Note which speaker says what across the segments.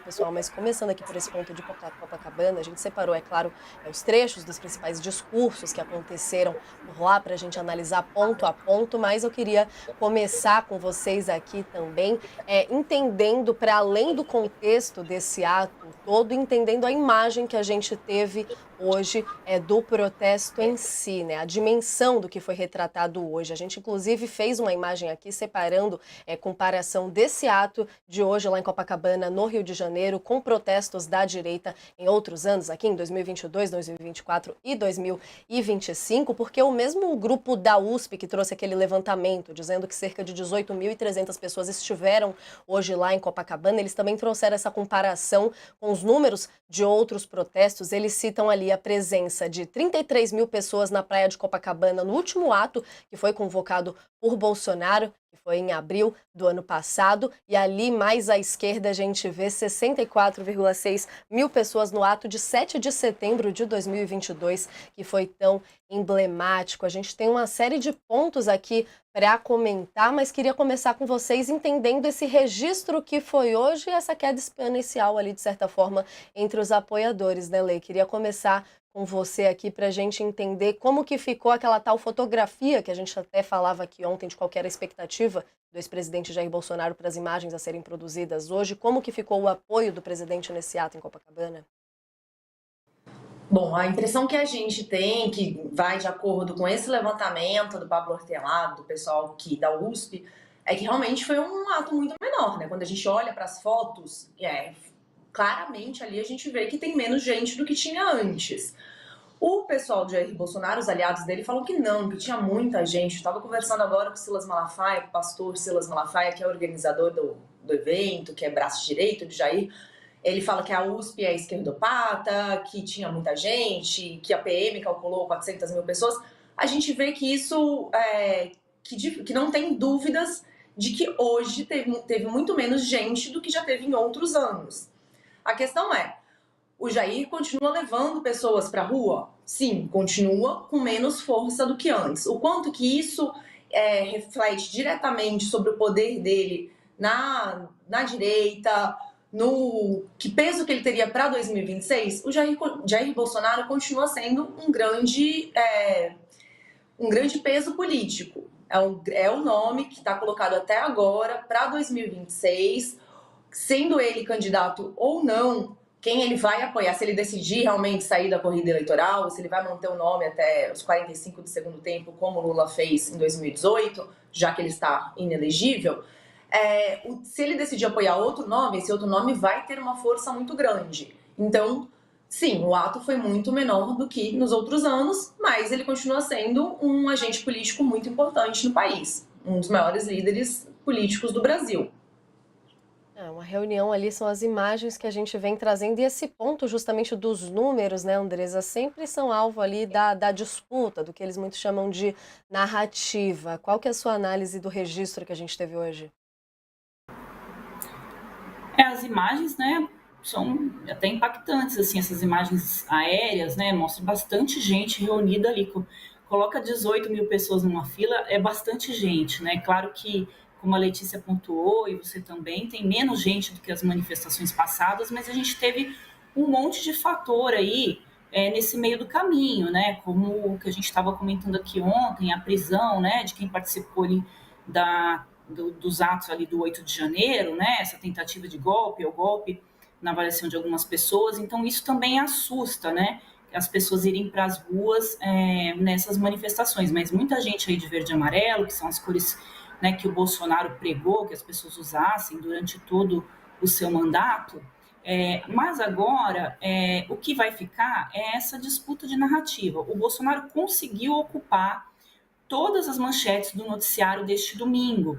Speaker 1: pessoal, mas começando aqui por esse ponto de Copacabana, a gente separou, é claro, os trechos dos principais discursos que aconteceram por lá para a gente analisar ponto a ponto, mas eu queria começar com vocês aqui também, entendendo, para além do contexto desse ato todo, entendendo a imagem que a gente teve hoje do protesto em si, né? A dimensão do que foi retratado hoje. A gente, inclusive, fez uma imagem aqui separando comparação desse ato de hoje lá em Copacabana, no Rio de Janeiro, com protestos da direita em outros anos, aqui em 2022, 2024 e 2025, porque o mesmo grupo da USP que trouxe aquele levantamento dizendo que cerca de 18.300 pessoas estiveram hoje lá em Copacabana, eles também trouxeram essa comparação com os números de outros protestos. Eles citam ali a presença de 33 mil pessoas na praia de Copacabana no último ato que foi convocado por Bolsonaro, que foi em abril do ano passado, e ali mais à esquerda a gente vê 64,6 mil pessoas no ato de 7 de setembro de 2022, que foi tão emblemático. A gente tem uma série de pontos aqui para comentar, mas queria começar com vocês entendendo esse registro que foi hoje e essa queda exponencial ali, de certa forma, entre os apoiadores, né, Lê? Queria começar com você aqui para a gente entender como que ficou aquela tal fotografia que a gente até falava aqui ontem de qual que era a expectativa do ex-presidente Jair Bolsonaro para as imagens a serem produzidas hoje. Como que ficou o apoio do presidente nesse ato em Copacabana?
Speaker 2: Bom, a impressão que a gente tem, que vai de acordo com esse levantamento do Pablo Hortelado, do pessoal da USP, é que realmente foi um ato muito menor, né? Quando a gente olha para as fotos, claramente ali a gente vê que tem menos gente do que tinha antes. O pessoal de Jair Bolsonaro, os aliados dele, falam que não, que tinha muita gente. Estava conversando agora com o Silas Malafaia, com o pastor Silas Malafaia, que é organizador do evento, que é braço direito de Jair. Ele fala que a USP é esquerdopata, que tinha muita gente, que a PM calculou 400 mil pessoas. A gente vê que isso, que não tem dúvidas de que hoje teve muito menos gente do que já teve em outros anos. A questão é, o Jair continua levando pessoas para a rua? Sim, continua com menos força do que antes. O quanto que isso reflete diretamente sobre o poder dele na direita, no que peso que ele teria para 2026, o Jair Bolsonaro continua sendo um grande peso político. É o nome que está colocado até agora para 2026, sendo ele candidato ou não, quem ele vai apoiar, se ele decidir realmente sair da corrida eleitoral, se ele vai manter o nome até os 45 do segundo tempo, como o Lula fez em 2018, já que ele está inelegível, se ele decidir apoiar outro nome, esse outro nome vai ter uma força muito grande. Então, sim, o ato foi muito menor do que nos outros anos, mas ele continua sendo um agente político muito importante no país, um dos maiores líderes políticos do Brasil.
Speaker 1: Uma reunião ali são as imagens que a gente vem trazendo, e esse ponto justamente dos números, né, Andresa, sempre são alvo ali da disputa, do que eles muito chamam de narrativa. Qual que é a sua análise do registro que a gente teve hoje?
Speaker 3: As imagens, né, são até impactantes, assim, essas imagens aéreas, né, mostram bastante gente reunida ali. Coloca 18 mil pessoas numa fila, é bastante gente, né? Claro que, como a Letícia pontuou, e você também, tem menos gente do que as manifestações passadas, mas a gente teve um monte de fator aí nesse meio do caminho, né? Como o que a gente estava comentando aqui ontem, a prisão, né, de quem participou ali dos atos ali do 8 de janeiro, né? Essa tentativa de golpe, ou golpe na avaliação de algumas pessoas. Então, isso também assusta, né? As pessoas irem para as ruas nessas manifestações. Mas muita gente aí de verde e amarelo, que são as cores, né, que o Bolsonaro pregou que as pessoas usassem durante todo o seu mandato. Mas agora, o que vai ficar é essa disputa de narrativa. O Bolsonaro conseguiu ocupar todas as manchetes do noticiário deste domingo.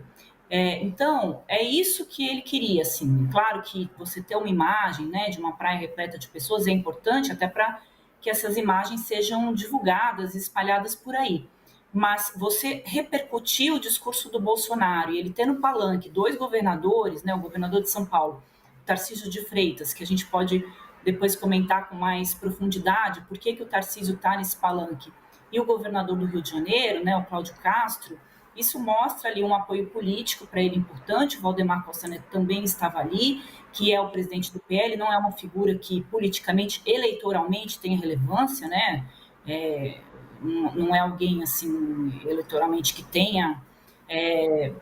Speaker 3: Então, é isso que ele queria, assim. Claro que você ter uma imagem, né, de uma praia repleta de pessoas é importante, até para que essas imagens sejam divulgadas e espalhadas por aí. Mas você repercutir o discurso do Bolsonaro, e ele ter no palanque dois governadores, né, o governador de São Paulo, Tarcísio de Freitas, que a gente pode depois comentar com mais profundidade por que o Tarcísio está nesse palanque, e o governador do Rio de Janeiro, né, o Cláudio Castro, isso mostra ali um apoio político para ele importante. O Valdemar Costa Neto também estava ali, que é o presidente do PL, não é uma figura que politicamente, eleitoralmente tem relevância, né? Não é alguém assim eleitoralmente que tenha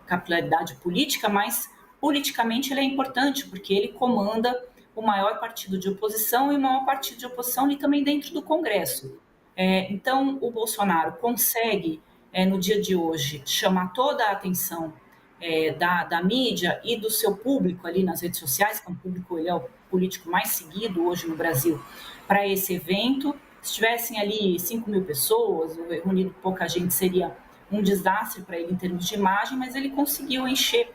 Speaker 3: capilaridade política, mas politicamente ele é importante, porque ele comanda o maior partido de oposição e o maior partido de oposição ali também dentro do Congresso. Então, o Bolsonaro consegue, no dia de hoje, chamar toda a atenção da mídia e do seu público ali nas redes sociais, que é um público, ele é o político mais seguido hoje no Brasil, para esse evento. Se tivessem ali 5 mil pessoas, reunido pouca gente, seria um desastre para ele em termos de imagem, mas ele conseguiu encher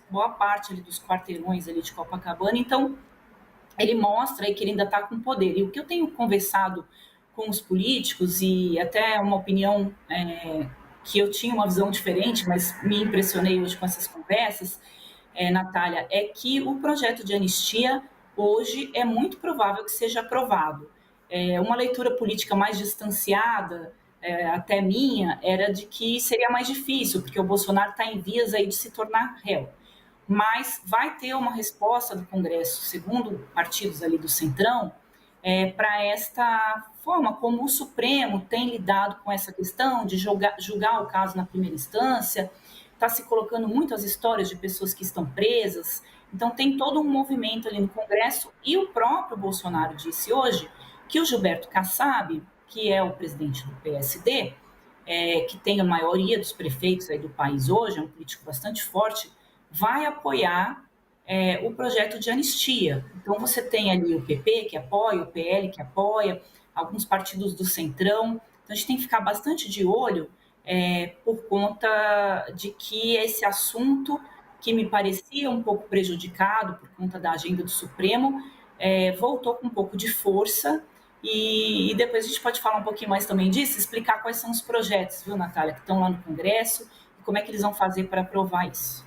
Speaker 3: boa parte ali dos quarteirões ali de Copacabana. Então, ele mostra aí que ele ainda está com poder. E o que eu tenho conversado com os políticos, e até uma opinião que eu tinha uma visão diferente, mas me impressionei hoje com essas conversas, Natália, é que o projeto de anistia hoje é muito provável que seja aprovado. Uma leitura política mais distanciada, até minha, era de que seria mais difícil, porque o Bolsonaro está em vias aí de se tornar réu. Mas vai ter uma resposta do Congresso, segundo partidos ali do Centrão, para esta forma como o Supremo tem lidado com essa questão de julgar o caso na primeira instância. Está se colocando muito as histórias de pessoas que estão presas. Então, tem todo um movimento ali no Congresso, e o próprio Bolsonaro disse hoje que o Gilberto Kassab, que é o presidente do PSD, que tem a maioria dos prefeitos aí do país hoje, é um político bastante forte, vai apoiar o projeto de anistia. Então, você tem ali o PP, que apoia, o PL, que apoia, alguns partidos do Centrão. Então, a gente tem que ficar bastante de olho por conta de que esse assunto, que me parecia um pouco prejudicado por conta da agenda do Supremo, voltou com um pouco de força. E depois a gente pode falar um pouquinho mais também disso, explicar quais são os projetos, viu, Natália, que estão lá no Congresso, e como é que eles vão fazer para aprovar isso.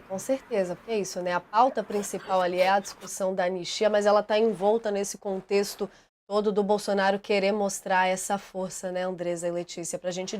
Speaker 1: Com certeza, porque é isso, né? A pauta principal ali é a discussão da anistia, mas ela está envolta nesse contexto todo do Bolsonaro querer mostrar essa força, né, Andresa e Letícia, para a gente